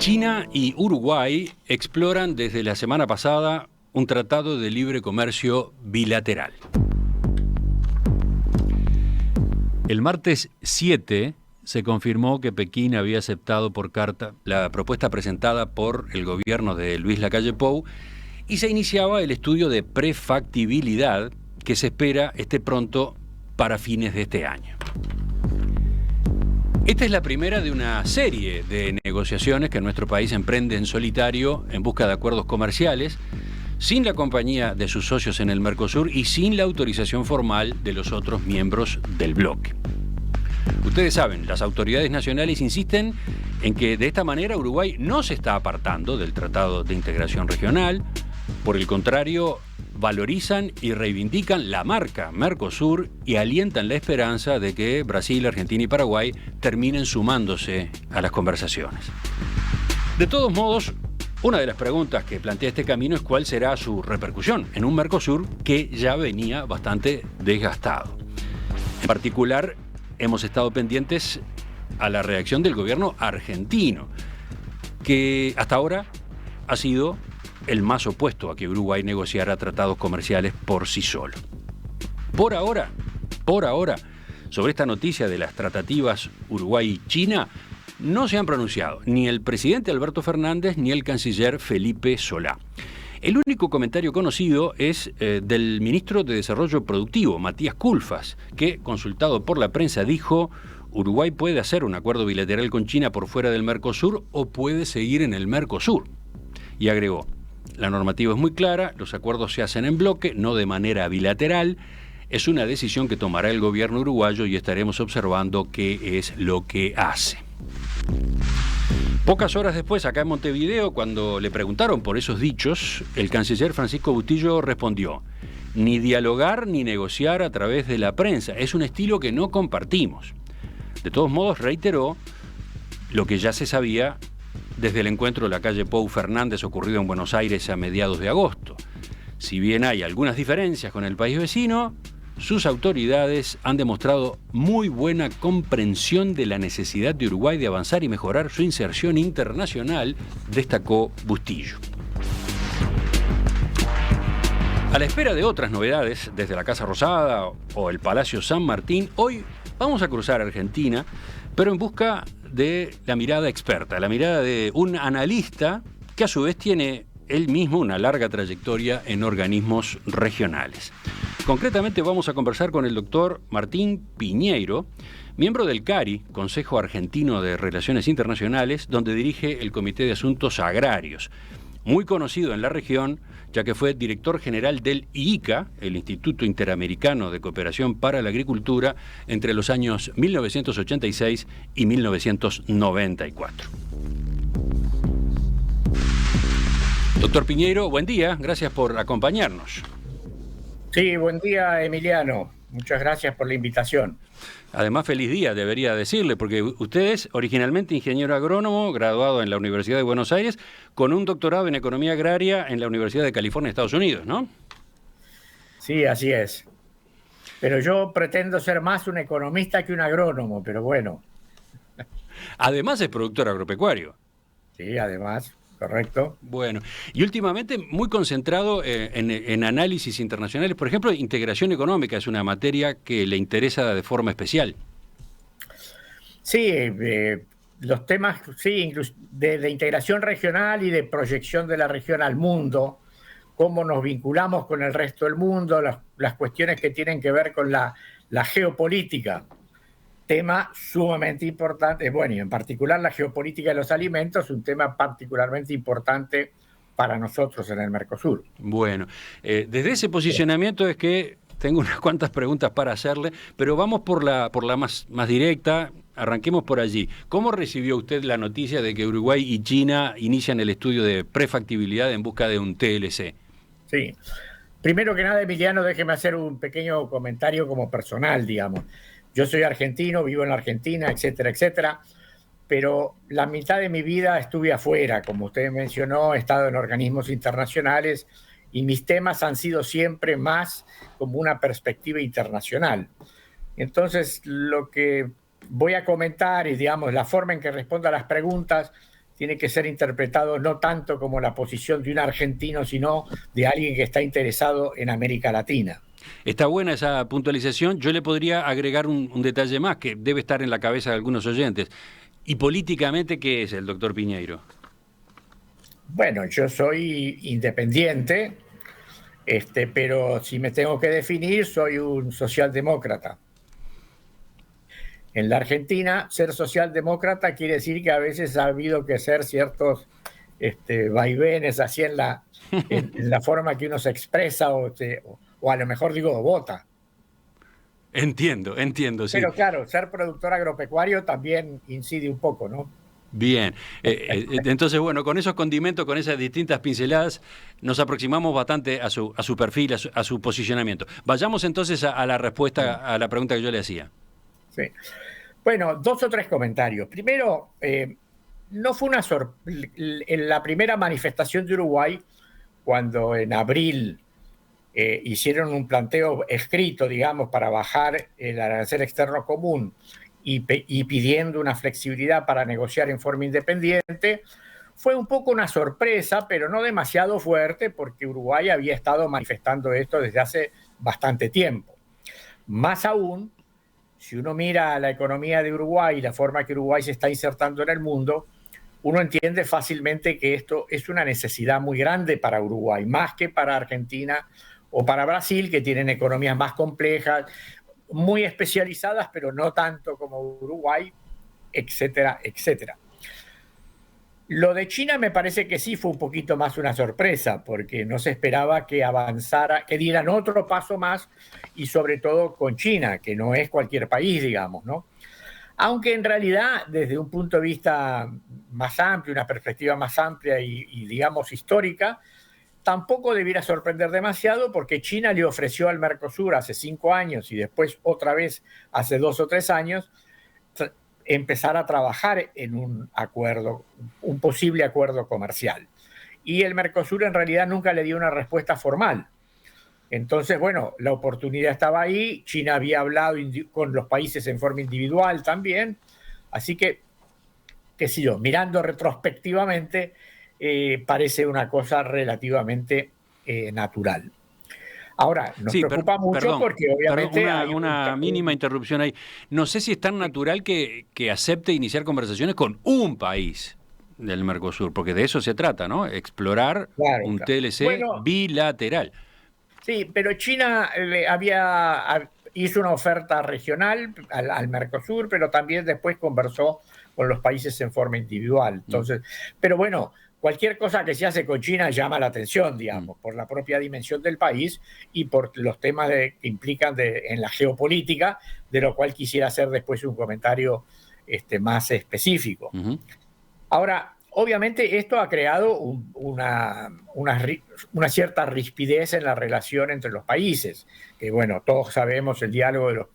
China y Uruguay exploran desde la semana pasada un tratado de libre comercio bilateral. El martes 7 se confirmó que Pekín había aceptado por carta la propuesta presentada por el gobierno de Luis Lacalle Pou y se iniciaba el estudio de prefactibilidad que se espera esté pronto para fines de este año. Esta es la primera de una serie de negociaciones que nuestro país emprende en solitario en busca de acuerdos comerciales, sin la compañía de sus socios en el Mercosur y sin la autorización formal de los otros miembros del bloque. Ustedes saben, las autoridades nacionales insisten en que de esta manera Uruguay no se está apartando del Tratado de Integración Regional, por el contrario, valorizan y reivindican la marca Mercosur y alientan la esperanza de que Brasil, Argentina y Paraguay terminen sumándose a las conversaciones. De todos modos, una de las preguntas que plantea este camino es cuál será su repercusión en un Mercosur que ya venía bastante desgastado. En particular, hemos estado pendientes a la reacción del gobierno argentino, que hasta ahora ha sido el más opuesto a que Uruguay negociara tratados comerciales por sí solo. Por ahora, sobre esta noticia de las tratativas Uruguay y China, no se han pronunciado ni el presidente Alberto Fernández ni el canciller Felipe Solá. El único comentario conocido es del ministro de Desarrollo Productivo, Matías Culfas, que, consultado por la prensa, dijo: Uruguay puede hacer un acuerdo bilateral con China por fuera del Mercosur o puede seguir en el Mercosur. Y agregó: la normativa es muy clara, los acuerdos se hacen en bloque, no de manera bilateral. Es una decisión que tomará el gobierno uruguayo y estaremos observando qué es lo que hace. Pocas horas después, acá en Montevideo, cuando le preguntaron por esos dichos, el canciller Francisco Bustillo respondió: ni dialogar ni negociar a través de la prensa, es un estilo que no compartimos. De todos modos, reiteró lo que ya se sabía desde el encuentro de Lacalle Pou Fernández ocurrido en Buenos Aires a mediados de agosto. Si bien hay algunas diferencias con el país vecino, sus autoridades han demostrado muy buena comprensión de la necesidad de Uruguay de avanzar y mejorar su inserción internacional, destacó Bustillo. A la espera de otras novedades desde la Casa Rosada o el Palacio San Martín, hoy vamos a cruzar Argentina, pero en busca de la mirada experta, la mirada de un analista que a su vez tiene él mismo una larga trayectoria en organismos regionales. Concretamente vamos a conversar con el doctor Martín Piñeiro, miembro del CARI, Consejo Argentino de Relaciones Internacionales, donde dirige el Comité de Asuntos Agrarios, muy conocido en la región, ya que fue director general del IICA, el Instituto Interamericano de Cooperación para la Agricultura, entre los años 1986 y 1994. Doctor Piñeiro, buen día, gracias por acompañarnos. Sí, buen día, Emiliano. Muchas gracias por la invitación. Además, feliz día, debería decirle, porque usted es originalmente ingeniero agrónomo, graduado en la Universidad de Buenos Aires, con un doctorado en economía agraria en la Universidad de California, Estados Unidos, ¿no? Sí, así es. Pero yo pretendo ser más un economista que un agrónomo, pero bueno. Además es productor agropecuario. Sí, además, correcto. Bueno, y últimamente muy concentrado en análisis internacionales. Por ejemplo, integración económica es una materia que le interesa de forma especial. Sí, los temas incluso de integración regional y de proyección de la región al mundo, cómo nos vinculamos con el resto del mundo, las cuestiones que tienen que ver con la geopolítica. Tema sumamente importante, bueno, y en particular la geopolítica de los alimentos, un tema particularmente importante para nosotros en el Mercosur. Bueno, desde ese posicionamiento es que tengo unas cuantas preguntas para hacerle, pero vamos por la más directa, arranquemos por allí. ¿Cómo recibió usted la noticia de que Uruguay y China inician el estudio de prefactibilidad en busca de un TLC? Sí, primero que nada, Emiliano, déjeme hacer un pequeño comentario como personal, digamos. Yo soy argentino, vivo en la Argentina, etcétera, etcétera, pero la mitad de mi vida estuve afuera, como usted mencionó, he estado en organismos internacionales y mis temas han sido siempre más como una perspectiva internacional. Entonces, lo que voy a comentar y, digamos, la forma en que respondo a las preguntas tiene que ser interpretado no tanto como la posición de un argentino, sino de alguien que está interesado en América Latina. Está buena esa puntualización. Yo le podría agregar un detalle más que debe estar en la cabeza de algunos oyentes. ¿Y políticamente qué es el doctor Piñeiro? Bueno, yo soy independiente, pero si me tengo que definir, soy un socialdemócrata. En la Argentina, ser socialdemócrata quiere decir que a veces ha habido que hacer ciertos vaivenes así en la forma que uno se expresa o a lo mejor digo vota. Entiendo, sí. Pero claro, ser productor agropecuario también incide un poco, ¿no? Bien, entonces bueno, con esos condimentos, con esas distintas pinceladas, nos aproximamos bastante a su perfil, a su posicionamiento. Vayamos entonces a la respuesta a la pregunta que yo le hacía. Sí. Bueno, 2 o 3 comentarios. Primero, no fue una en la primera manifestación de Uruguay, cuando en abril hicieron un planteo escrito, digamos, para bajar el arancel externo común y pidiendo una flexibilidad para negociar en forma independiente, fue un poco una sorpresa, pero no demasiado fuerte, porque Uruguay había estado manifestando esto desde hace bastante tiempo. Más aún, si uno mira la economía de Uruguay y la forma que Uruguay se está insertando en el mundo, uno entiende fácilmente que esto es una necesidad muy grande para Uruguay, más que para Argentina o para Brasil, que tienen economías más complejas, muy especializadas, pero no tanto como Uruguay, etcétera, etcétera. Lo de China me parece que sí fue un poquito más una sorpresa, porque no se esperaba que avanzara, que dieran otro paso más, y sobre todo con China, que no es cualquier país, digamos, ¿no? Aunque en realidad, desde un punto de vista más amplio, una perspectiva más amplia y digamos, histórica, tampoco debiera sorprender demasiado, porque China le ofreció al Mercosur hace 5 años y después otra vez hace 2 o 3 años, empezar a trabajar en un acuerdo, un posible acuerdo comercial. Y el Mercosur en realidad nunca le dio una respuesta formal. Entonces, bueno, la oportunidad estaba ahí, China había hablado con los países en forma individual también, así que, qué sé yo, mirando retrospectivamente, parece una cosa relativamente natural. Ahora, nos preocupa mucho porque obviamente hay una mínima interrupción ahí. No sé si es tan natural que acepte iniciar conversaciones con un país del Mercosur, porque de eso se trata, ¿no? Explorar un TLC bilateral. Sí, pero China hizo una oferta regional al Mercosur, pero también después conversó con los países en forma individual. Entonces, pero bueno, cualquier cosa que se hace con China llama la atención, digamos, por la propia dimensión del país y por los temas que implican en la geopolítica, de lo cual quisiera hacer después un comentario más específico. Ahora, obviamente esto ha creado una cierta rispidez en la relación entre los países, que bueno, todos sabemos el diálogo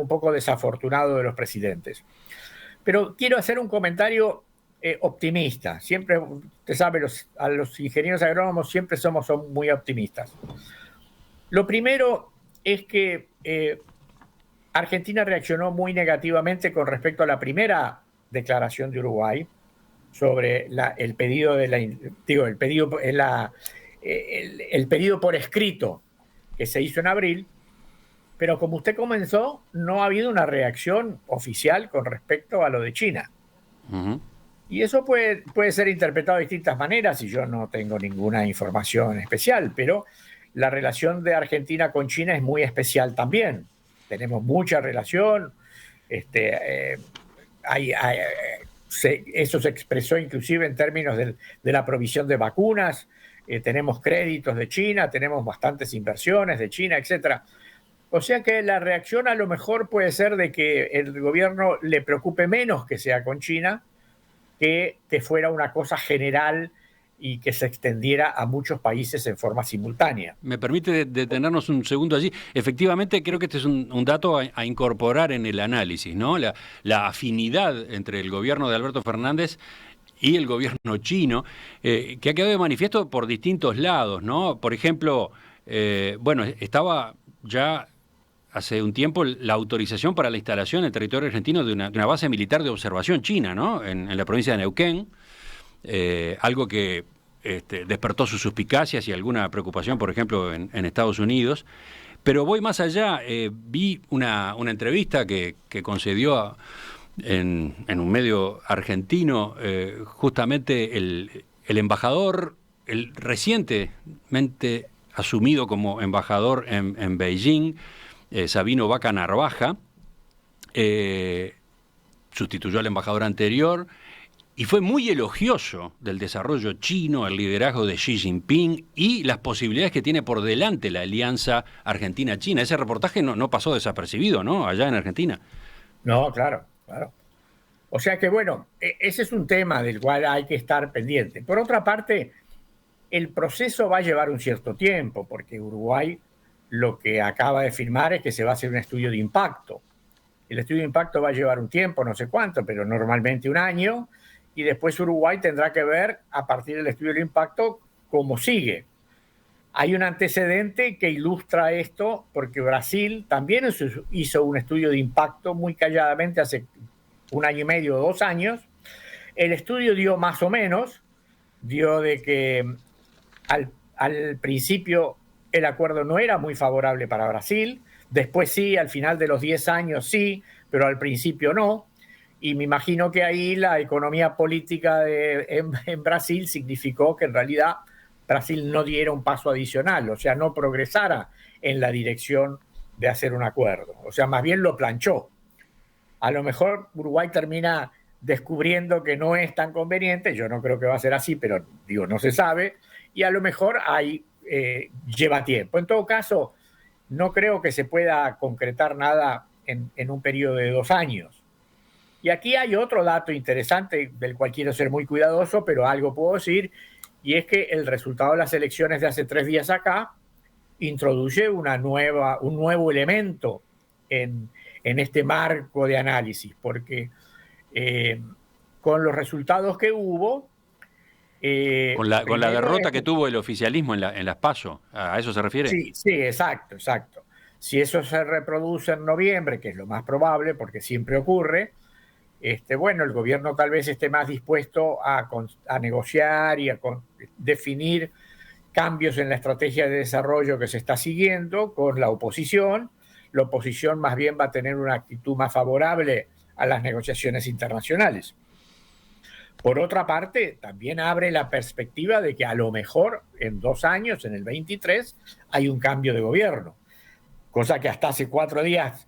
un poco desafortunado de los presidentes. Pero quiero hacer un comentario optimista. Siempre, usted sabe, a los ingenieros agrónomos siempre son muy optimistas. Lo primero es que Argentina reaccionó muy negativamente con respecto a la primera declaración de Uruguay sobre el pedido por escrito que se hizo en abril, pero como usted comenzó, no ha habido una reacción oficial con respecto a lo de China. Y eso puede ser interpretado de distintas maneras, y yo no tengo ninguna información especial, pero la relación de Argentina con China es muy especial también. Tenemos mucha relación, eso se expresó inclusive en términos de la provisión de vacunas, tenemos créditos de China, tenemos bastantes inversiones de China, etcétera. O sea que la reacción a lo mejor puede ser de que el gobierno le preocupe menos que sea con China, que fuera una cosa general y que se extendiera a muchos países en forma simultánea. Me permite detenernos un segundo allí. Efectivamente, creo que este es un dato a incorporar en el análisis, ¿no? La afinidad entre el gobierno de Alberto Fernández y el gobierno chino, que ha quedado de manifiesto por distintos lados, ¿no? Por ejemplo, estaba ya hace un tiempo la autorización para la instalación en el territorio argentino de una base militar de observación china, ¿no? En la provincia de Neuquén, algo que despertó sus suspicacias y alguna preocupación, por ejemplo, en Estados Unidos. Pero voy más allá, vi una entrevista que concedió en un medio argentino, justamente el embajador, el recientemente asumido como embajador en Beijing, Sabino Vaca Narvaja, sustituyó al embajador anterior y fue muy elogioso del desarrollo chino, el liderazgo de Xi Jinping y las posibilidades que tiene por delante la alianza Argentina-China. Ese reportaje no pasó desapercibido, ¿no?, allá en Argentina. No, claro, claro. O sea que, bueno, ese es un tema del cual hay que estar pendiente. Por otra parte, el proceso va a llevar un cierto tiempo, porque Uruguay lo que acaba de firmar es que se va a hacer un estudio de impacto. El estudio de impacto va a llevar un tiempo, no sé cuánto, pero normalmente un año, y después Uruguay tendrá que ver, a partir del estudio de impacto, cómo sigue. Hay un antecedente que ilustra esto, porque Brasil también hizo un estudio de impacto muy calladamente hace 1 año y medio o 2 años. El estudio dio más o menos, dio de que al principio el acuerdo no era muy favorable para Brasil, después sí, al final de los 10 años sí, pero al principio no. Y me imagino que ahí la economía política en Brasil significó que en realidad Brasil no diera un paso adicional, o sea, no progresara en la dirección de hacer un acuerdo. O sea, más bien lo planchó. A lo mejor Uruguay termina descubriendo que no es tan conveniente, yo no creo que va a ser así, pero digo, no se sabe, y a lo mejor ahí lleva tiempo. En todo caso, no creo que se pueda concretar nada en un periodo de 2 años. Y aquí hay otro dato interesante del cual quiero ser muy cuidadoso, pero algo puedo decir, y es que el resultado de las elecciones de hace 3 días acá introduce un nuevo elemento en este marco de análisis, porque con los resultados que hubo... con la derrota que tuvo el oficialismo en las PASO, ¿a eso se refiere? Sí, exacto. Si eso se reproduce en noviembre, que es lo más probable, porque siempre ocurre, bueno, el gobierno tal vez esté más dispuesto a negociar y a definir cambios en la estrategia de desarrollo que se está siguiendo con la oposición. La oposición más bien va a tener una actitud más favorable a las negociaciones internacionales. Por otra parte, también abre la perspectiva de que a lo mejor en 2 años, en el 23, hay un cambio de gobierno, cosa que hasta hace 4 días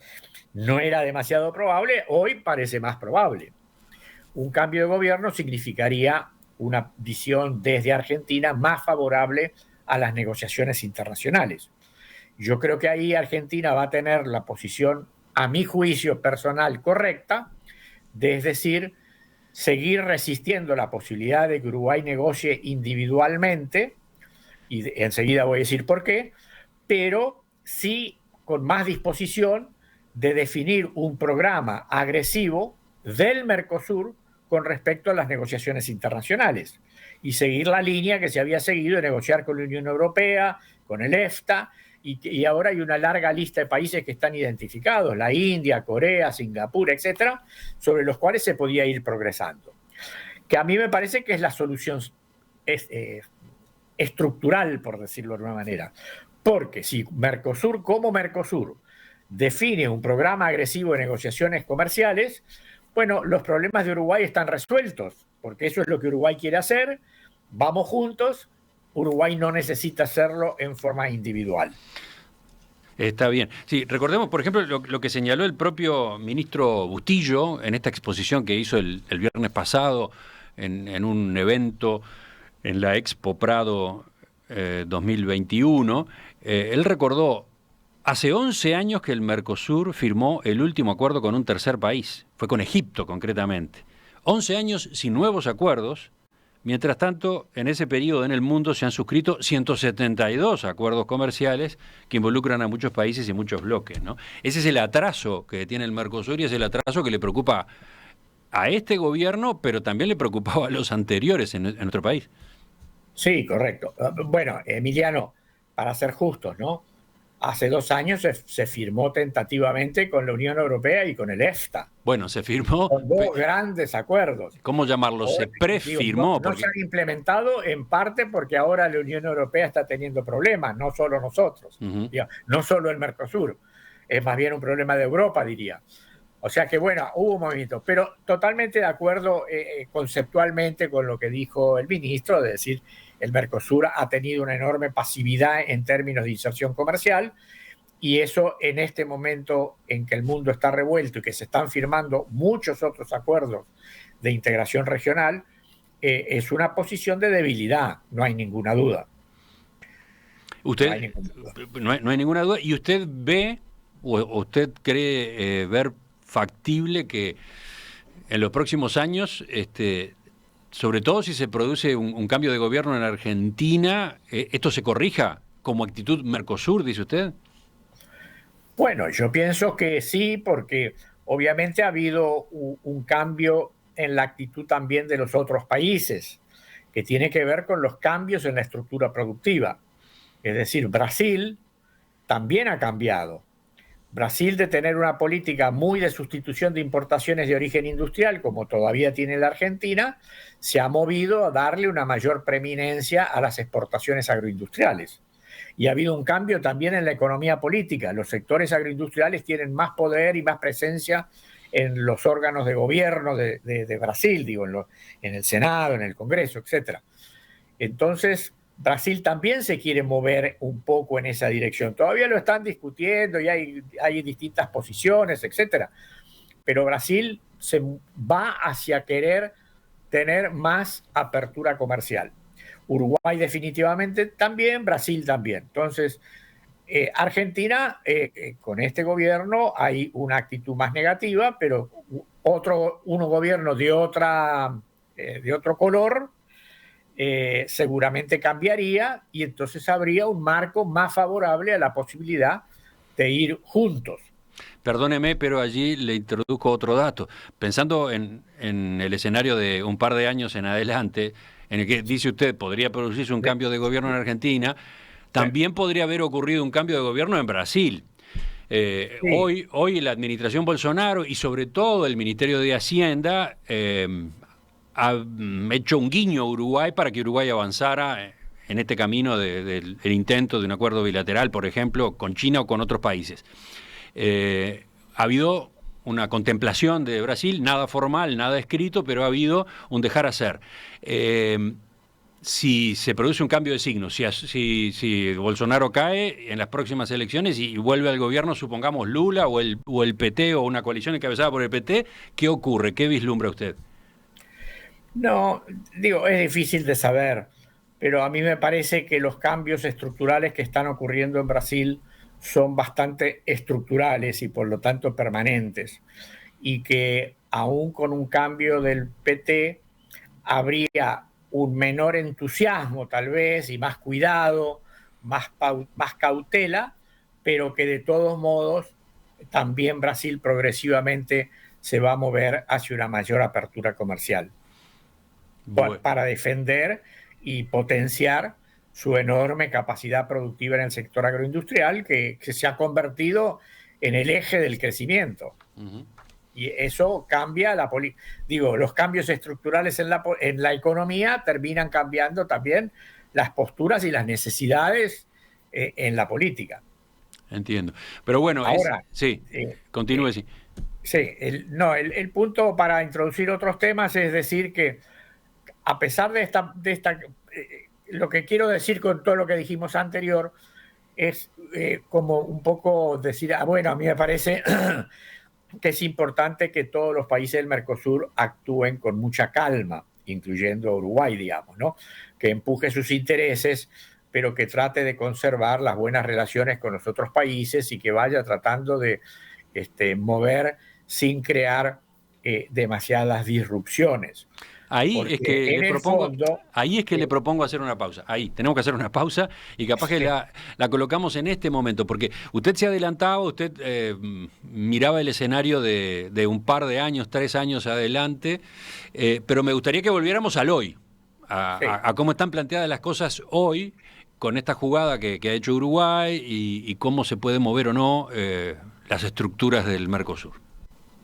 no era demasiado probable, hoy parece más probable. Un cambio de gobierno significaría una visión desde Argentina más favorable a las negociaciones internacionales. Yo creo que ahí Argentina va a tener la posición, a mi juicio personal, correcta, es decir, seguir resistiendo la posibilidad de que Uruguay negocie individualmente, y enseguida voy a decir por qué, pero sí con más disposición de definir un programa agresivo del Mercosur con respecto a las negociaciones internacionales y seguir la línea que se había seguido de negociar con la Unión Europea, con el EFTA, y ahora hay una larga lista de países que están identificados, la India, Corea, Singapur, etcétera, sobre los cuales se podía ir progresando. Que a mí me parece que es la solución estructural, por decirlo de alguna manera, porque si Mercosur como Mercosur define un programa agresivo de negociaciones comerciales, bueno, los problemas de Uruguay están resueltos, porque eso es lo que Uruguay quiere hacer, vamos juntos, Uruguay no necesita hacerlo en forma individual. Está bien. Sí, recordemos, por ejemplo, lo que señaló el propio ministro Bustillo en esta exposición que hizo el viernes pasado en un evento en la Expo Prado 2021. Él recordó, hace 11 años que el Mercosur firmó el último acuerdo con un tercer país, fue con Egipto concretamente. 11 años sin nuevos acuerdos. Mientras tanto, en ese periodo en el mundo se han suscrito 172 acuerdos comerciales que involucran a muchos países y muchos bloques, ¿no? Ese es el atraso que tiene el Mercosur y es el atraso que le preocupa a este gobierno, pero también le preocupaba a los anteriores en nuestro país. Sí, correcto. Bueno, Emiliano, para ser justos, ¿no? hace 2 años se firmó tentativamente con la Unión Europea y con el EFTA. Bueno, se firmó. Con 2 grandes acuerdos. ¿Cómo llamarlo? Se prefirmó. No se han implementado en parte porque ahora la Unión Europea está teniendo problemas, no solo nosotros, no solo el Mercosur, es más bien un problema de Europa, diría. O sea que bueno, hubo movimientos, pero totalmente de acuerdo conceptualmente con lo que dijo el ministro, de decir, el Mercosur ha tenido una enorme pasividad en términos de inserción comercial, y eso en este momento en que el mundo está revuelto y que se están firmando muchos otros acuerdos de integración regional, es una posición de debilidad, no hay ninguna duda. No hay ninguna duda. ¿Y usted ve, o usted cree ver factible que en los próximos años, sobre todo si se produce un cambio de gobierno en Argentina, esto se corrija como actitud Mercosur, dice usted? Bueno, yo pienso que sí, porque obviamente ha habido un cambio en la actitud también de los otros países, que tiene que ver con los cambios en la estructura productiva. Es decir, Brasil también ha cambiado. Brasil, de tener una política muy de sustitución de importaciones de origen industrial, como todavía tiene la Argentina, se ha movido a darle una mayor preeminencia a las exportaciones agroindustriales. Y ha habido un cambio también en la economía política. Los sectores agroindustriales tienen más poder y más presencia en los órganos de gobierno de Brasil, digo, en el Senado, en el Congreso, etc. Entonces, Brasil también se quiere mover un poco en esa dirección. Todavía lo están discutiendo y hay distintas posiciones, etc. Pero Brasil se va hacia querer tener más apertura comercial. Uruguay definitivamente también, Brasil también. Entonces, Argentina, con este gobierno hay una actitud más negativa, pero un gobierno de otro color seguramente cambiaría, y entonces habría un marco más favorable a la posibilidad de ir juntos. Perdóneme, pero allí le introduzco otro dato. Pensando en el escenario de un par de años en adelante, en el que dice usted podría producirse un cambio de gobierno en Argentina, también podría haber ocurrido un cambio de gobierno en Brasil. Hoy la administración Bolsonaro y sobre todo el Ministerio de Hacienda ha hecho un guiño a Uruguay para que Uruguay avanzara en este camino del intento de un acuerdo bilateral, por ejemplo, con China o con otros países. Ha habido una contemplación de Brasil, nada formal, nada escrito, pero ha habido un dejar hacer. Si se produce un cambio de signo, si Bolsonaro cae en las próximas elecciones y vuelve al gobierno, supongamos Lula o el PT o una coalición encabezada por el PT, ¿qué ocurre? ¿Qué vislumbra usted? No, digo, es difícil de saber, pero a mí me parece que los cambios estructurales que están ocurriendo en Brasil son bastante estructurales y por lo tanto permanentes, y que aún con un cambio del PT habría un menor entusiasmo tal vez y más cuidado, más cautela, pero que de todos modos también Brasil progresivamente se va a mover hacia una mayor apertura comercial para defender y potenciar su enorme capacidad productiva en el sector agroindustrial, que se ha convertido en el eje del crecimiento. Y eso cambia la política. Digo, los cambios estructurales en la economía terminan cambiando también las posturas y las necesidades en la política. Entiendo. Pero bueno, ahora, continúe, sí. Sí, el punto para introducir otros temas es decir que a pesar de esta lo que quiero decir con todo lo que dijimos anterior es como un poco decir, bueno, a mí me parece que es importante que todos los países del Mercosur actúen con mucha calma, incluyendo Uruguay, digamos, ¿no? Que empuje sus intereses, pero que trate de conservar las buenas relaciones con los otros países y que vaya tratando de mover sin crear demasiadas disrupciones. Ahí es que le propongo hacer una pausa. Ahí, tenemos que hacer una pausa y capaz que la colocamos en este momento, porque usted se adelantaba, usted miraba el escenario de un par de años, 3 años adelante, pero me gustaría que volviéramos al hoy, a cómo están planteadas las cosas hoy con esta jugada que ha hecho Uruguay y cómo se puede mover o no las estructuras del Mercosur.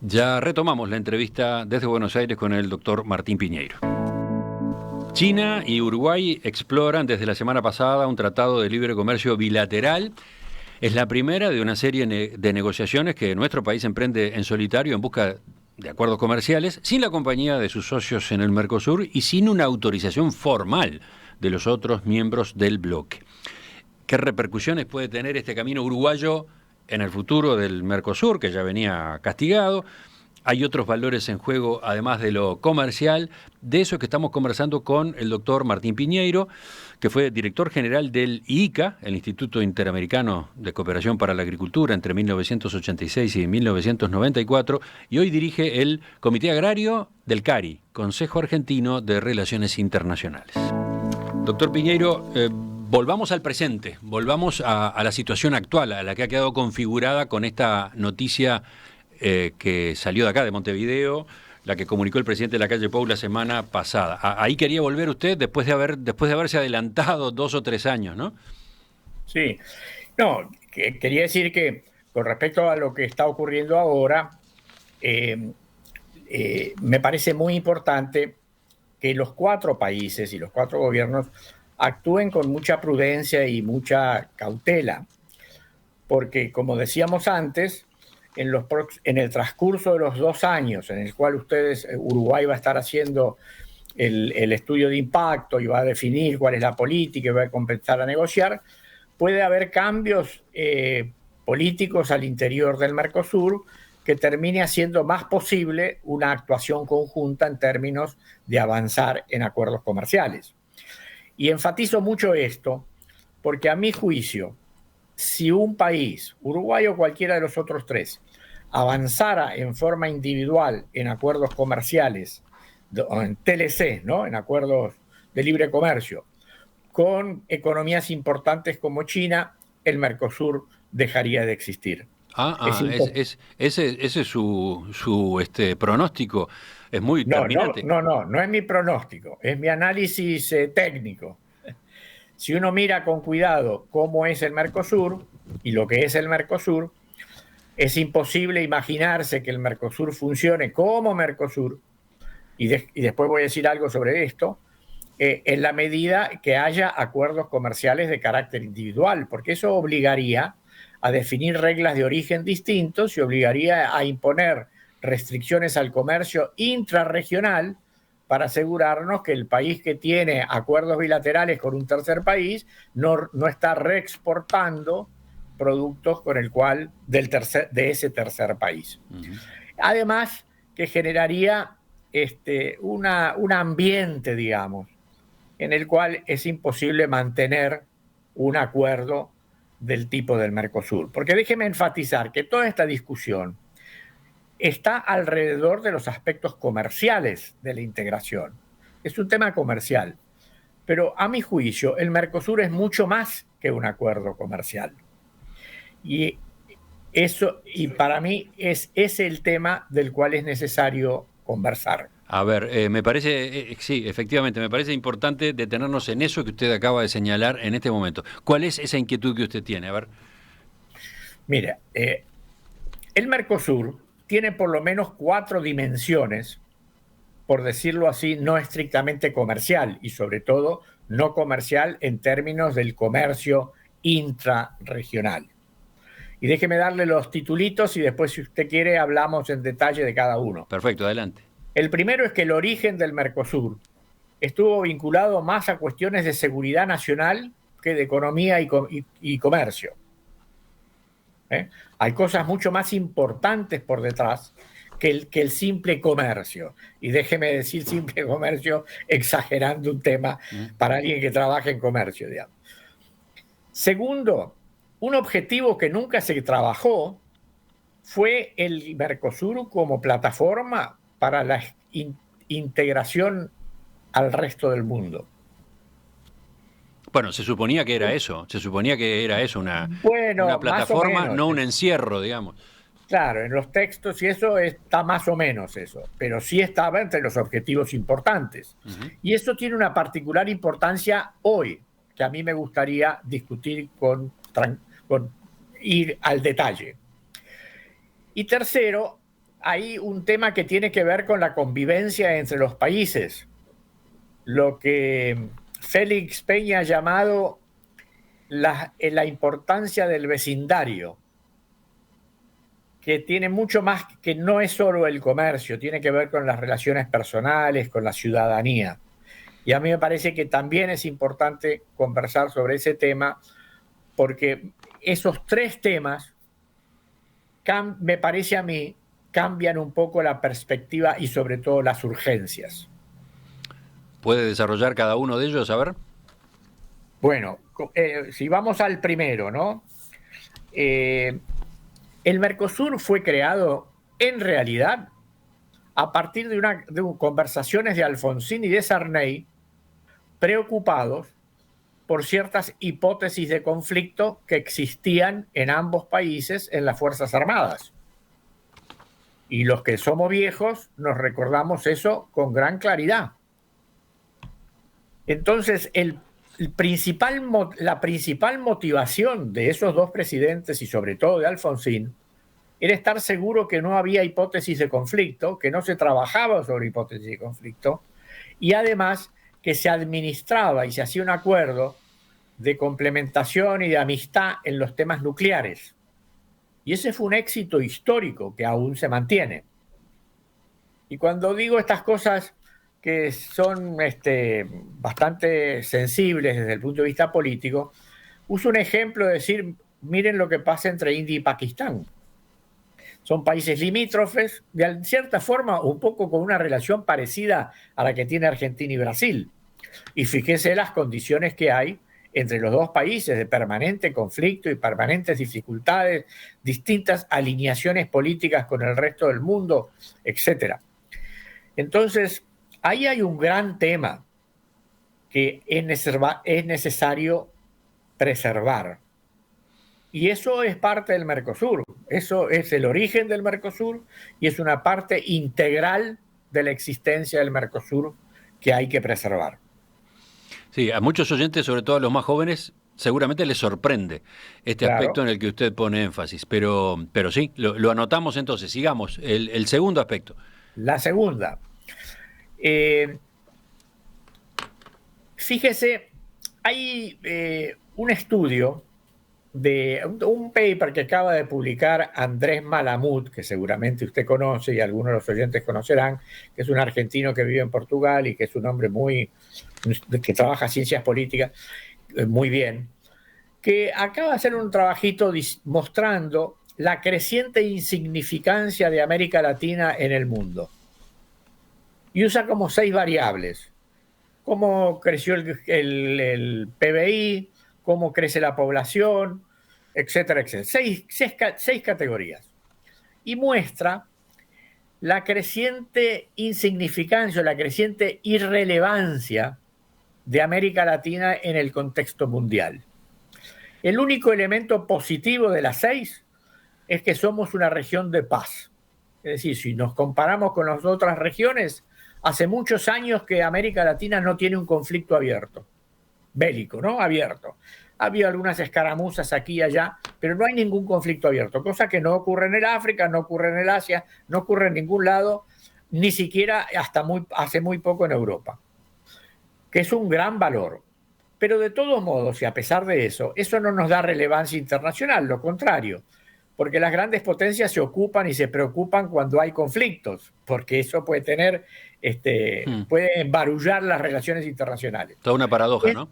Ya retomamos la entrevista desde Buenos Aires con el doctor Martín Piñeiro. China y Uruguay exploran desde la semana pasada un tratado de libre comercio bilateral. Es la primera de una serie de negociaciones que nuestro país emprende en solitario en busca de acuerdos comerciales, sin la compañía de sus socios en el Mercosur y sin una autorización formal de los otros miembros del bloque. ¿Qué repercusiones puede tener este camino uruguayo en el futuro del Mercosur, que ya venía castigado? Hay otros valores en juego, además de lo comercial. De eso es que estamos conversando con el doctor Martín Piñeiro, que fue director general del IICA, el Instituto Interamericano de Cooperación para la Agricultura, entre 1986 y 1994, y hoy dirige el Comité Agrario del CARI, Consejo Argentino de Relaciones Internacionales. Doctor Piñeiro, volvamos al presente, volvamos a la situación actual, a la que ha quedado configurada con esta noticia que salió de acá, de Montevideo, la que comunicó el presidente de la calle Pou la semana pasada. Ahí quería volver usted después de haberse adelantado 2 o 3 años, ¿no? Sí. No, quería decir que con respecto a lo que está ocurriendo ahora, me parece muy importante que los 4 países y los 4 gobiernos actúen con mucha prudencia y mucha cautela, porque como decíamos antes, en el transcurso de los 2 años en el cual Uruguay va a estar haciendo el estudio de impacto y va a definir cuál es la política y va a comenzar a negociar, puede haber cambios políticos al interior del Mercosur que termine haciendo más posible una actuación conjunta en términos de avanzar en acuerdos comerciales. Y enfatizo mucho esto porque a mi juicio, si un país, Uruguay o cualquiera de los otros 3, avanzara en forma individual en acuerdos comerciales, o en TLC, ¿no? En acuerdos de libre comercio, con economías importantes como China, el Mercosur dejaría de existir. Ese es su pronóstico. Es muy terminante. No es mi pronóstico, es mi análisis técnico. Si uno mira con cuidado cómo es el Mercosur y lo que es el Mercosur, es imposible imaginarse que el Mercosur funcione como Mercosur, y después voy a decir algo sobre esto, en la medida que haya acuerdos comerciales de carácter individual, porque eso obligaría a definir reglas de origen distintos y obligaría a imponer restricciones al comercio intrarregional para asegurarnos que el país que tiene acuerdos bilaterales con un tercer país no está reexportando productos con el cual de ese tercer país. Uh-huh. Además, que generaría un ambiente, digamos, en el cual es imposible mantener un acuerdo del tipo del Mercosur. Porque déjeme enfatizar que toda esta discusión está alrededor de los aspectos comerciales de la integración. Es un tema comercial. Pero a mi juicio, el Mercosur es mucho más que un acuerdo comercial. Y para mí es el tema del cual es necesario conversar. A ver, me parece, sí, efectivamente, me parece importante detenernos en eso que usted acaba de señalar en este momento. ¿Cuál es esa inquietud que usted tiene? A ver. Mira, el Mercosur tiene por lo menos 4 dimensiones, por decirlo así, no estrictamente comercial y sobre todo no comercial en términos del comercio intrarregional. Y déjeme darle los titulitos y después, si usted quiere, hablamos en detalle de cada uno. Perfecto, adelante. El primero es que el origen del Mercosur estuvo vinculado más a cuestiones de seguridad nacional que de economía y comercio. Hay cosas mucho más importantes por detrás que el simple comercio. Y déjeme decir simple comercio exagerando un tema para alguien que trabaja en comercio, digamos. Segundo, un objetivo que nunca se trabajó fue el Mercosur como plataforma para la integración al resto del mundo. Bueno, se suponía que era eso, una plataforma, no un encierro, digamos. Claro, en los textos y eso está más o menos eso, pero sí estaba entre los objetivos importantes. Uh-huh. Y eso tiene una particular importancia hoy, que a mí me gustaría discutir con ir al detalle. Y tercero, hay un tema que tiene que ver con la convivencia entre los países, lo que Félix Peña ha llamado la importancia del vecindario, que tiene mucho más, que no es solo el comercio, tiene que ver con las relaciones personales, con la ciudadanía. Y a mí me parece que también es importante conversar sobre ese tema, porque esos tres temas, me parece a mí, cambian un poco la perspectiva y sobre todo las urgencias. ¿Puede desarrollar cada uno de ellos? A ver. Bueno, si vamos al primero, ¿no? El Mercosur fue creado en realidad a partir de conversaciones de Alfonsín y de Sarney, preocupados por ciertas hipótesis de conflicto que existían en ambos países en las Fuerzas Armadas. Y los que somos viejos nos recordamos eso con gran claridad. Entonces, la principal motivación de esos dos presidentes y sobre todo de Alfonsín era estar seguro que no había hipótesis de conflicto, que no se trabajaba sobre hipótesis de conflicto y además que se administraba y se hacía un acuerdo de complementación y de amistad en los temas nucleares. Y ese fue un éxito histórico que aún se mantiene. Y cuando digo estas cosas que son bastante sensibles desde el punto de vista político, uso un ejemplo de decir, miren lo que pasa entre India y Pakistán. Son países limítrofes, de cierta forma un poco con una relación parecida a la que tiene Argentina y Brasil. Y fíjese las condiciones que hay entre los dos países de permanente conflicto y permanentes dificultades, distintas alineaciones políticas con el resto del mundo, etc. Entonces, ahí hay un gran tema que es necesario preservar. Y eso es parte del Mercosur, eso es el origen del Mercosur y es una parte integral de la existencia del Mercosur que hay que preservar. Sí, a muchos oyentes, sobre todo a los más jóvenes, seguramente les sorprende este aspecto en el que usted pone énfasis, pero sí, lo anotamos entonces, sigamos. El segundo aspecto. La segunda. Fíjese, hay un estudio de un paper que acaba de publicar Andrés Malamud, que seguramente usted conoce y algunos de los oyentes conocerán, que es un argentino que vive en Portugal y que es un hombre que trabaja ciencias políticas muy bien, que acaba de hacer un trabajito mostrando la creciente insignificancia de América Latina en el mundo. Y usa como 6 variables. Cómo creció el PBI, cómo crece la población, etcétera, etcétera. 6 categorías. Y muestra la creciente insignificancia, la creciente irrelevancia de América Latina en el contexto mundial. El único elemento positivo de las 6 es que somos una región de paz. Es decir, si nos comparamos con las otras regiones, hace muchos años que América Latina no tiene un conflicto abierto, bélico, ¿no? Abierto. Ha habido algunas escaramuzas aquí y allá, pero no hay ningún conflicto abierto, cosa que no ocurre en el África, no ocurre en el Asia, no ocurre en ningún lado, ni siquiera hace muy poco en Europa, que es un gran valor. Pero de todos modos, y a pesar de eso, eso no nos da relevancia internacional, lo contrario, porque las grandes potencias se ocupan y se preocupan cuando hay conflictos, porque eso puede tener, puede embarullar las relaciones internacionales. Toda una paradoja, ¿no?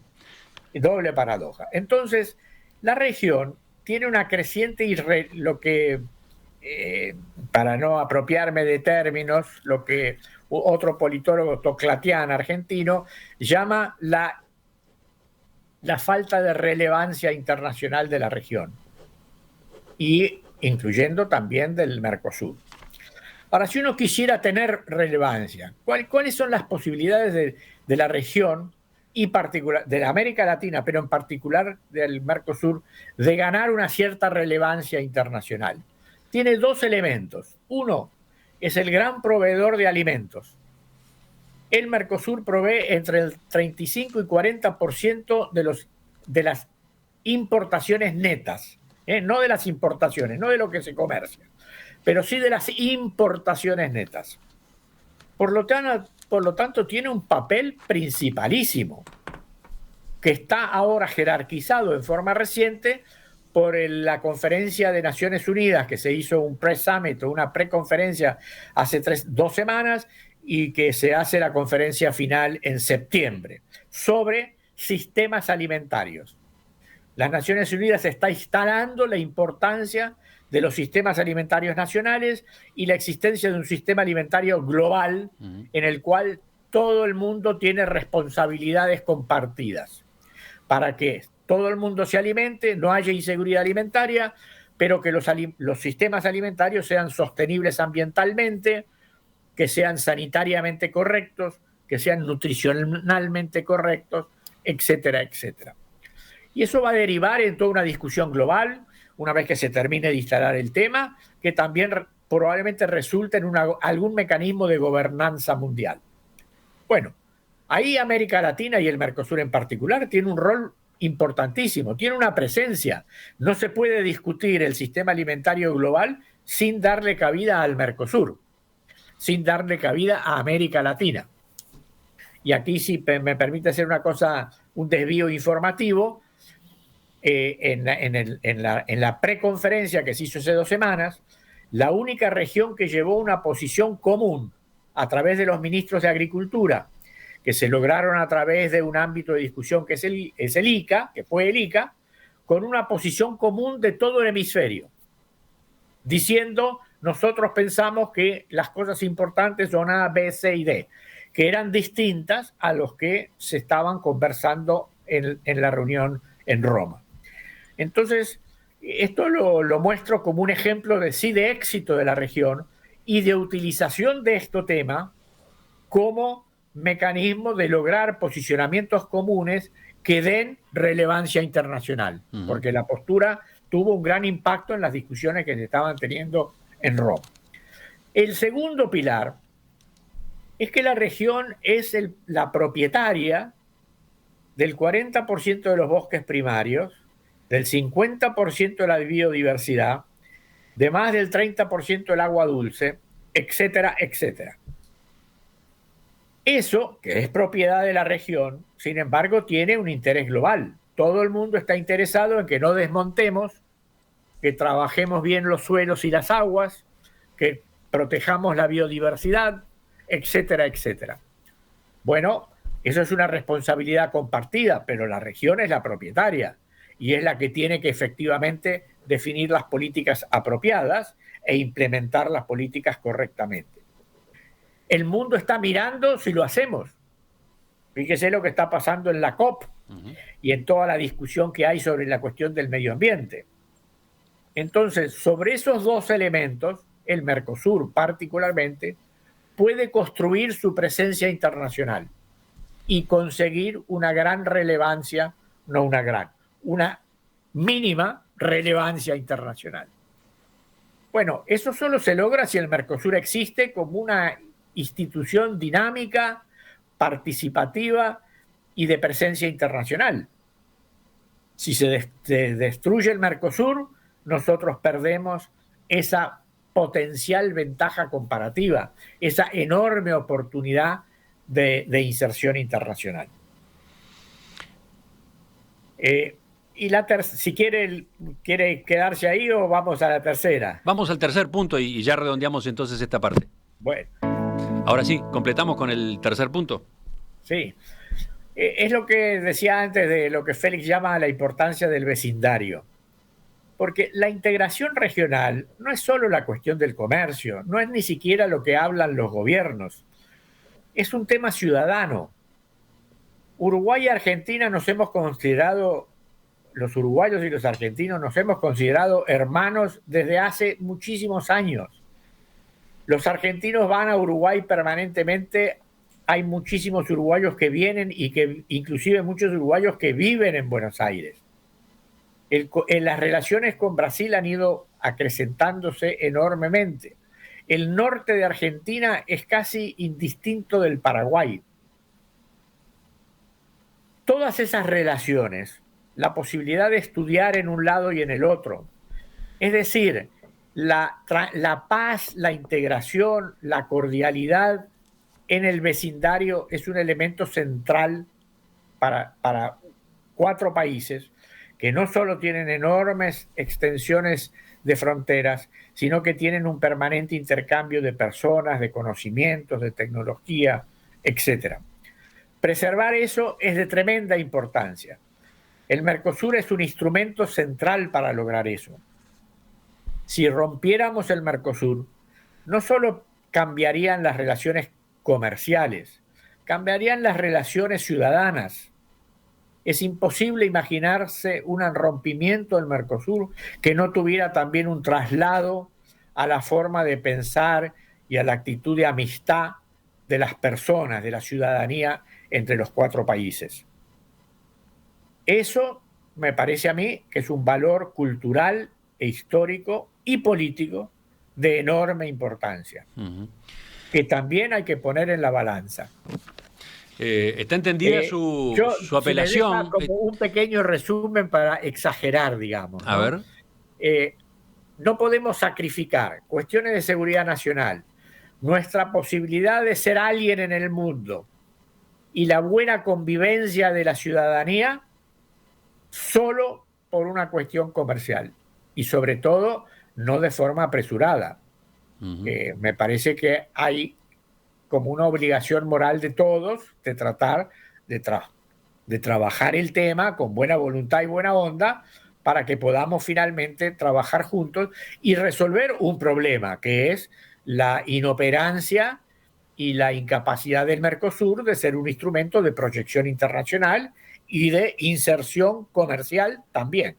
Doble paradoja. Entonces, la región tiene una creciente lo que, para no apropiarme de términos, lo que otro politólogo Toclatián argentino llama la falta de relevancia internacional de la región, y incluyendo también del Mercosur. Ahora, si uno quisiera tener relevancia, ¿cuáles son las posibilidades de la región y particular de América Latina, pero en particular del Mercosur, de ganar una cierta relevancia internacional? Tiene 2 elementos. Uno, es el gran proveedor de alimentos. el Mercosur provee entre el 35 y 40% de las importaciones netas, no de las importaciones, no de lo que se comercia, pero sí de las importaciones netas. Por lo tanto, tiene un papel principalísimo, que está ahora jerarquizado en forma reciente por la conferencia de Naciones Unidas, que se hizo un pre-summit, una preconferencia hace 2 semanas, y que se hace la conferencia final en septiembre, sobre sistemas alimentarios. Las Naciones Unidas está instalando la importancia de los sistemas alimentarios nacionales y la existencia de un sistema alimentario global en el cual todo el mundo tiene responsabilidades compartidas para que todo el mundo se alimente, no haya inseguridad alimentaria, pero que los sistemas alimentarios sean sostenibles ambientalmente, que sean sanitariamente correctos, que sean nutricionalmente correctos, etcétera, etcétera. Y eso va a derivar en toda una discusión global, una vez que se termine de instalar el tema, que también probablemente resulte en algún mecanismo de gobernanza mundial. Bueno, ahí América Latina y el Mercosur en particular tiene un rol importantísimo, tiene una presencia. No se puede discutir el sistema alimentario global sin darle cabida al Mercosur, sin darle cabida a América Latina. Y aquí, si me permite hacer un desvío informativo, en la preconferencia que se hizo hace 2 semanas, la única región que llevó una posición común a través de los ministros de Agricultura, que se lograron a través de un ámbito de discusión que es el ICA, que fue el ICA, con una posición común de todo el hemisferio, diciendo: nosotros pensamos que las cosas importantes son A, B, C y D, que eran distintas a los que se estaban conversando en la reunión en Roma. Entonces, esto lo muestro como un ejemplo de éxito de la región y de utilización de este tema como mecanismo de lograr posicionamientos comunes que den relevancia internacional, porque la postura tuvo un gran impacto en las discusiones que se estaban teniendo en Roma. El segundo pilar es que la región es la propietaria del 40% de los bosques primarios, del 50% de la biodiversidad, de más del 30% del agua dulce, etcétera, etcétera. Eso, que es propiedad de la región, sin embargo, tiene un interés global. Todo el mundo está interesado en que no desmontemos, que trabajemos bien los suelos y las aguas, que protejamos la biodiversidad, etcétera, etcétera. Bueno, eso es una responsabilidad compartida, pero la región es la propietaria y es la que tiene que efectivamente definir las políticas apropiadas e implementar las políticas correctamente. El mundo está mirando si lo hacemos. Fíjese lo que está pasando en la COP y en toda la discusión que hay sobre la cuestión del medio ambiente. Entonces, sobre esos 2 elementos, el Mercosur particularmente puede construir su presencia internacional y conseguir una gran relevancia, no una gran, una mínima relevancia internacional. Bueno, eso solo se logra si el Mercosur existe como una institución dinámica, participativa y de presencia internacional. Si se destruye el Mercosur, nosotros perdemos esa potencial ventaja comparativa, esa enorme oportunidad de inserción internacional. Y si quiere quedarse ahí o vamos a la tercera. Vamos al tercer punto y ya redondeamos entonces esta parte. Bueno. Ahora sí, completamos con el tercer punto. Sí. Es lo que decía antes de lo que Félix llama la importancia del vecindario. Porque la integración regional no es solo la cuestión del comercio, no es ni siquiera lo que hablan los gobiernos. Es un tema ciudadano. Uruguay y Argentina nos hemos considerado, los uruguayos y los argentinos nos hemos considerado hermanos desde hace muchísimos años. Los argentinos van a Uruguay permanentemente, hay muchísimos uruguayos que vienen y que inclusive muchos uruguayos que viven en Buenos Aires. Las relaciones con Brasil han ido acrecentándose enormemente. el norte de Argentina es casi indistinto del Paraguay. Todas esas relaciones, la posibilidad de estudiar en un lado y en el otro, es decir, la paz, la integración, la cordialidad en el vecindario es un elemento central para 4 países que no solo tienen enormes extensiones de fronteras, sino que tienen un permanente intercambio de personas, de conocimientos, de tecnología, etc. Preservar eso es de tremenda importancia. El Mercosur es un instrumento central para lograr eso. Si rompiéramos el Mercosur, no solo cambiarían las relaciones comerciales, cambiarían las relaciones ciudadanas. Es imposible imaginarse un rompimiento del Mercosur que no tuviera también un traslado a la forma de pensar y a la actitud de amistad de las personas, de la ciudadanía entre los 4 países. Eso me parece a mí que es un valor cultural e histórico y político de enorme importancia, que también hay que poner en la balanza. Está entendida su apelación. Si me deja como un pequeño resumen para exagerar, digamos, ¿no? A ver. No podemos sacrificar cuestiones de seguridad nacional, nuestra posibilidad de ser alguien en el mundo y la buena convivencia de la ciudadanía solo por una cuestión comercial y sobre todo no de forma apresurada. Me parece que hay como una obligación moral de todos de tratar de trabajar el tema con buena voluntad y buena onda para que podamos finalmente trabajar juntos y resolver un problema que es la inoperancia y la incapacidad del Mercosur de ser un instrumento de proyección internacional y de inserción comercial también.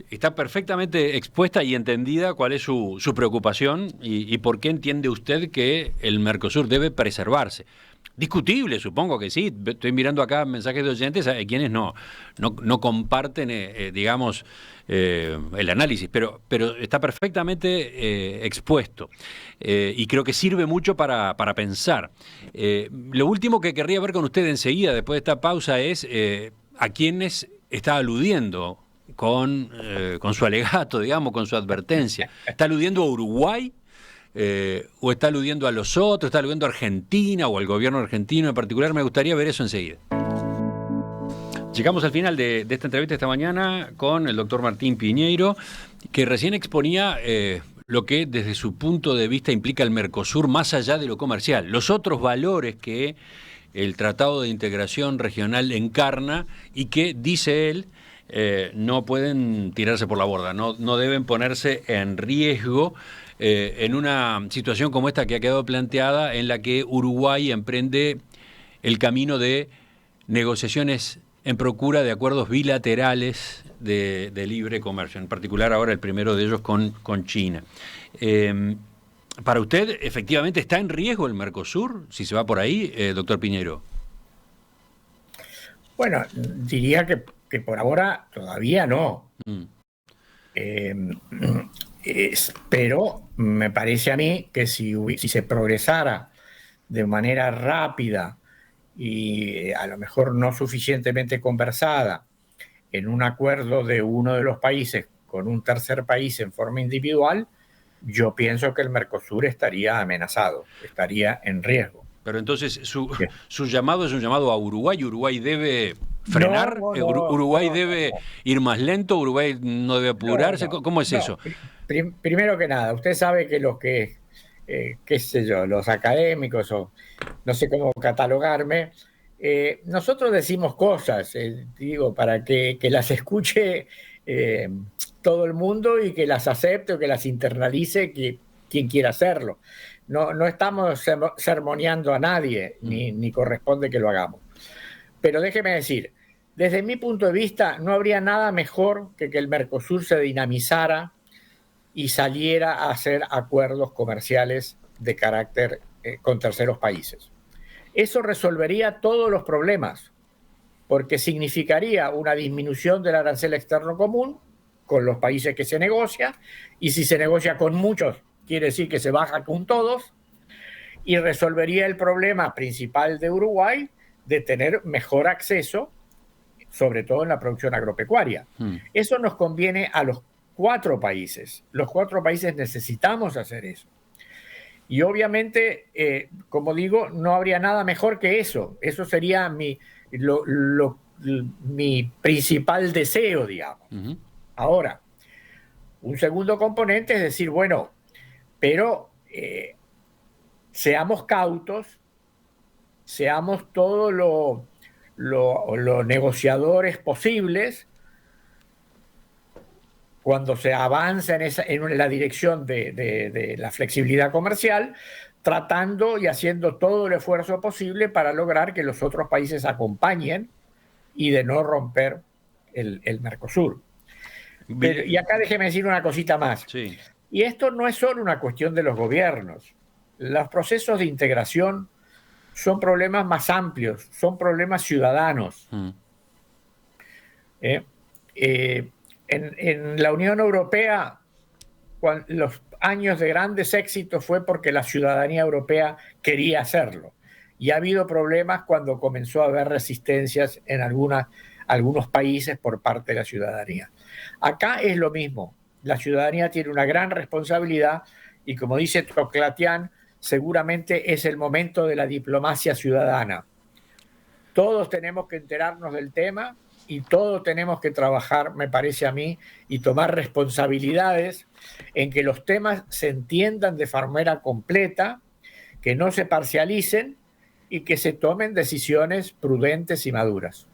Está perfectamente expuesta y entendida cuál es su preocupación y por qué entiende usted que el Mercosur debe preservarse. Discutible, supongo que sí. Estoy mirando acá mensajes de oyentes, quienes no comparten, digamos, el análisis, pero está perfectamente expuesto y creo que sirve mucho para pensar. Lo último que querría ver con usted enseguida, después de esta pausa, es a quiénes está aludiendo con su alegato, digamos, con su advertencia. ¿Está aludiendo a Uruguay? ¿O está aludiendo a los otros? ¿Está aludiendo a Argentina o al gobierno argentino en particular? Me gustaría ver eso enseguida. Llegamos al final de esta entrevista esta mañana con el doctor Martín Piñeiro, que recién exponía lo que desde su punto de vista implica el Mercosur más allá de lo comercial, los otros valores que el Tratado de Integración Regional encarna y que, dice él, no pueden tirarse por la borda, no deben ponerse en riesgo en una situación como esta que ha quedado planteada, en la que Uruguay emprende el camino de negociaciones en procura de acuerdos bilaterales de libre comercio, en particular ahora el primero de ellos con China. ¿Para usted efectivamente está en riesgo el Mercosur, si se va por ahí, doctor Piñeiro? Bueno, diría que por ahora todavía no. Pero me parece a mí que si se progresara de manera rápida y a lo mejor no suficientemente conversada en un acuerdo de uno de los países con un tercer país en forma individual, yo pienso que el Mercosur estaría amenazado, estaría en riesgo. Pero entonces su llamado es un llamado a Uruguay. ¿Uruguay debe frenar? ¿Uruguay debe ir más lento? ¿Uruguay no debe apurarse? ¿Cómo es eso? Primero que nada, usted sabe que los que, qué sé yo, los académicos, o no sé cómo catalogarme, nosotros decimos cosas, digo, para que las escuche todo el mundo y que las acepte o que las internalice quien quiera hacerlo. No estamos sermoneando a nadie, ni corresponde que lo hagamos. Pero déjeme decir, desde mi punto de vista, no habría nada mejor que el Mercosur se dinamizara y saliera a hacer acuerdos comerciales de carácter con terceros países. Eso resolvería todos los problemas, porque significaría una disminución del arancel externo común con los países que se negocia, y si se negocia con muchos, quiere decir que se baja con todos, y resolvería el problema principal de Uruguay de tener mejor acceso, sobre todo en la producción agropecuaria. Eso nos conviene a los 4 países. Los 4 países necesitamos hacer eso. Y obviamente, como digo, no habría nada mejor que eso. Eso sería mi principal deseo, digamos. Ahora, un segundo componente es decir, bueno, pero seamos cautos, seamos todos los negociadores posibles cuando se avanza en la dirección de la flexibilidad comercial, tratando y haciendo todo el esfuerzo posible para lograr que los otros países acompañen y de no romper el Mercosur. Pero, y acá déjeme decir una cosita más. Sí. Y esto no es solo una cuestión de los gobiernos. Los procesos de integración son problemas más amplios, son problemas ciudadanos. En la Unión Europea, los años de grandes éxitos fue porque la ciudadanía europea quería hacerlo. Y ha habido problemas cuando comenzó a haber resistencias en algunos países por parte de la ciudadanía. Acá es lo mismo. La ciudadanía tiene una gran responsabilidad y, como dice Toclatián, seguramente es el momento de la diplomacia ciudadana. Todos tenemos que enterarnos del tema y todos tenemos que trabajar, me parece a mí, y tomar responsabilidades en que los temas se entiendan de manera completa, que no se parcialicen y que se tomen decisiones prudentes y maduras.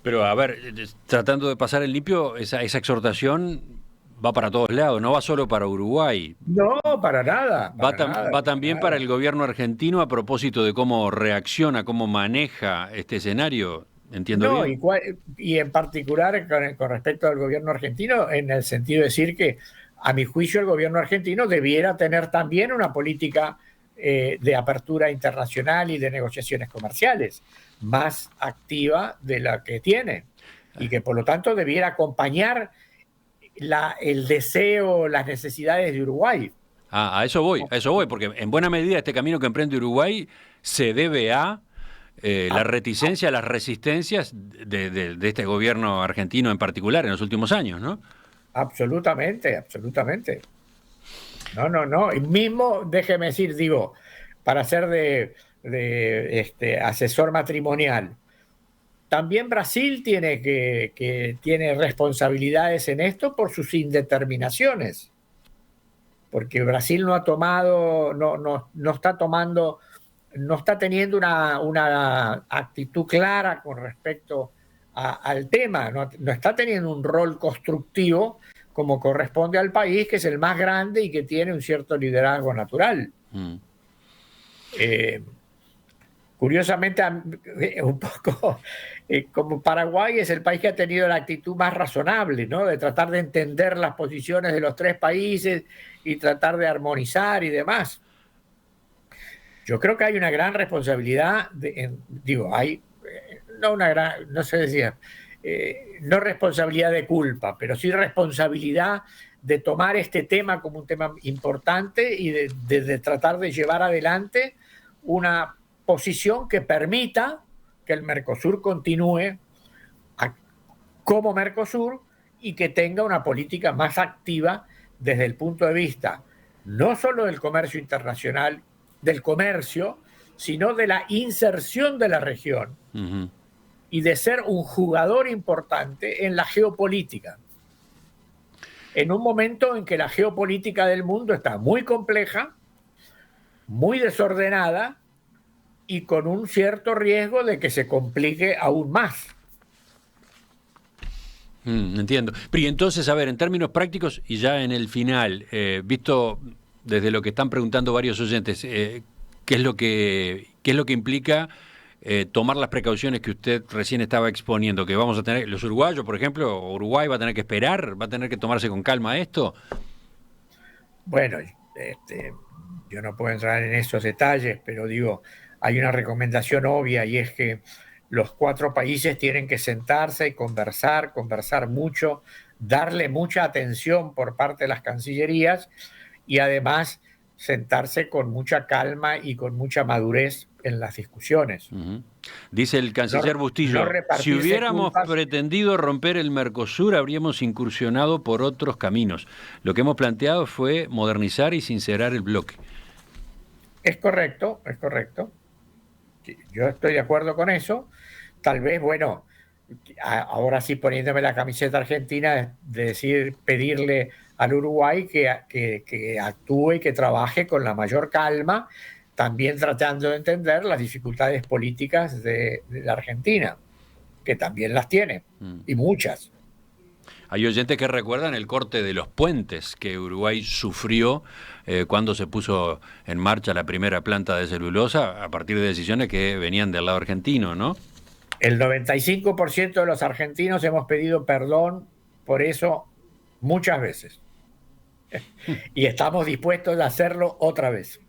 Pero, a ver, tratando de pasar en limpio, esa exhortación va para todos lados, no va solo para Uruguay. No, para nada. Va también para el gobierno argentino a propósito de cómo reacciona, cómo maneja este escenario. ¿Entiendo bien? Y en particular con respecto al gobierno argentino, en el sentido de decir que, a mi juicio, el gobierno argentino debiera tener también una política de apertura internacional y de negociaciones comerciales más activa de la que tiene, y que por lo tanto debiera acompañar el deseo, las necesidades de Uruguay. A eso voy, porque en buena medida este camino que emprende Uruguay se debe a la reticencia, las resistencias de este gobierno argentino en particular en los últimos años, ¿no? Absolutamente. No. Y mismo, déjeme decir, digo, para ser de asesor matrimonial, también Brasil tiene responsabilidades en esto por sus indeterminaciones, porque Brasil no está teniendo una actitud clara con respecto al tema, no está teniendo un rol constructivo como corresponde al país, que es el más grande y que tiene un cierto liderazgo natural. Curiosamente, un poco como Paraguay es el país que ha tenido la actitud más razonable, ¿no? De tratar de entender las posiciones de los 3 países y tratar de armonizar y demás. Yo creo que hay una gran responsabilidad, no responsabilidad de culpa, pero sí responsabilidad de tomar este tema como un tema importante y de tratar de llevar adelante una posición que permita que el Mercosur continúe como Mercosur y que tenga una política más activa desde el punto de vista no solo del comercio internacional, del comercio, sino de la inserción de la región y de ser un jugador importante en la geopolítica. En un momento en que la geopolítica del mundo está muy compleja, muy desordenada y con un cierto riesgo de que se complique aún más. Entiendo. Pero y entonces, a ver, en términos prácticos y ya en el final, visto desde lo que están preguntando varios oyentes, ¿qué es lo que implica tomar las precauciones que usted recién estaba exponiendo? Que vamos a tener, los uruguayos, por ejemplo, Uruguay va a tener que esperar, va a tener que tomarse con calma esto. Bueno, yo no puedo entrar en esos detalles, pero digo, hay una recomendación obvia y es que los 4 países tienen que sentarse y conversar mucho, darle mucha atención por parte de las cancillerías y además sentarse con mucha calma y con mucha madurez en las discusiones. Uh-huh. Dice el canciller Bustillo, no si hubiéramos culpas. pretendido romper el Mercosur, habríamos incursionado por otros caminos. Lo que hemos planteado fue modernizar y sincerar el bloque. Es correcto, es correcto. Yo estoy de acuerdo con eso. Tal vez, bueno, ahora sí poniéndome la camiseta argentina, de decir, pedirle al Uruguay que actúe y que trabaje con la mayor calma, también tratando de entender las dificultades políticas de la Argentina, que también las tiene, y muchas. Hay oyentes que recuerdan el corte de los puentes que Uruguay sufrió cuando se puso en marcha la primera planta de celulosa a partir de decisiones que venían del lado argentino, ¿no? El 95% de los argentinos hemos pedido perdón por eso muchas veces. Y estamos dispuestos a hacerlo otra vez.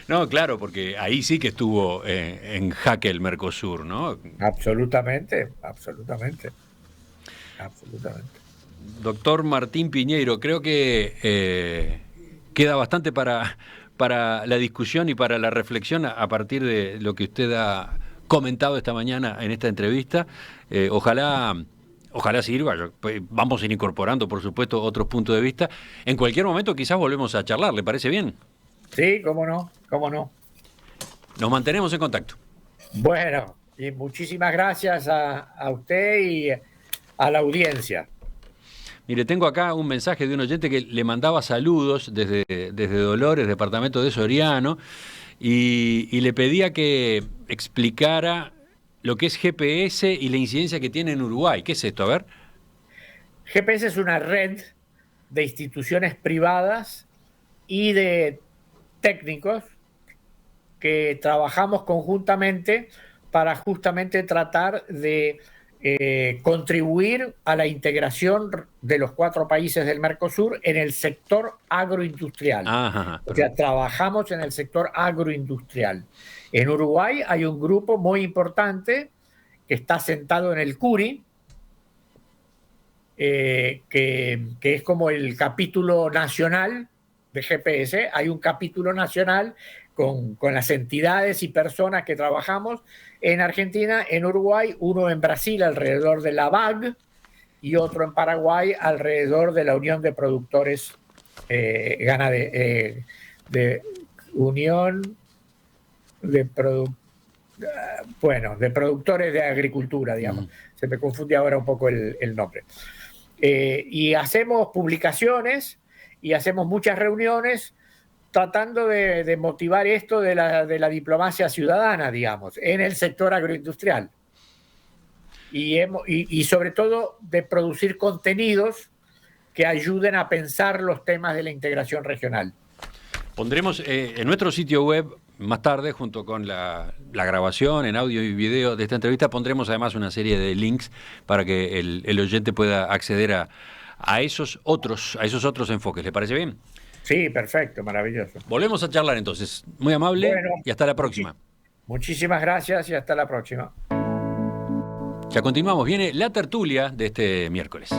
No, claro, porque ahí sí que estuvo en jaque el Mercosur, ¿no? Absolutamente, absolutamente. Absolutamente. Doctor Martín Piñeiro, creo que queda bastante para la discusión y para la reflexión a partir de lo que usted ha comentado esta mañana en esta entrevista. Ojalá sirva. Vamos a ir incorporando, por supuesto, otros puntos de vista. En cualquier momento quizás volvemos a charlar, ¿le parece bien? Sí, cómo no, cómo no. Nos mantenemos en contacto. Bueno, y muchísimas gracias a usted y a la audiencia. Mire, tengo acá un mensaje de un oyente que le mandaba saludos desde Dolores, departamento de Soriano, y le pedía que explicara lo que es GPS y la incidencia que tiene en Uruguay. ¿Qué es esto? A ver. GPS es una red de instituciones privadas y de técnicos que trabajamos conjuntamente para justamente tratar de contribuir a la integración de los 4 países del Mercosur en el sector agroindustrial. Ajá, o sea, trabajamos en el sector agroindustrial. En Uruguay hay un grupo muy importante que está sentado en el Curi, que es como el capítulo nacional de GPS. Hay un capítulo nacional con las entidades y personas que trabajamos en Argentina, en Uruguay, uno en Brasil alrededor de la BAG y otro en Paraguay alrededor de la Unión de Productores de Unión de Productores de Agricultura, digamos. Se me confunde ahora un poco el nombre. Y hacemos publicaciones y hacemos muchas reuniones tratando de motivar esto de la diplomacia ciudadana, digamos, en el sector agroindustrial. Y sobre todo de producir contenidos que ayuden a pensar los temas de la integración regional. Pondremos en nuestro sitio web, más tarde, junto con la grabación en audio y video de esta entrevista, pondremos además una serie de links para que el oyente pueda acceder a esos otros enfoques. ¿Le parece bien? Sí, perfecto, maravilloso. Volvemos a charlar entonces. Muy amable y hasta la próxima. Muchísimas gracias y hasta la próxima. Ya continuamos. Viene la tertulia de este miércoles.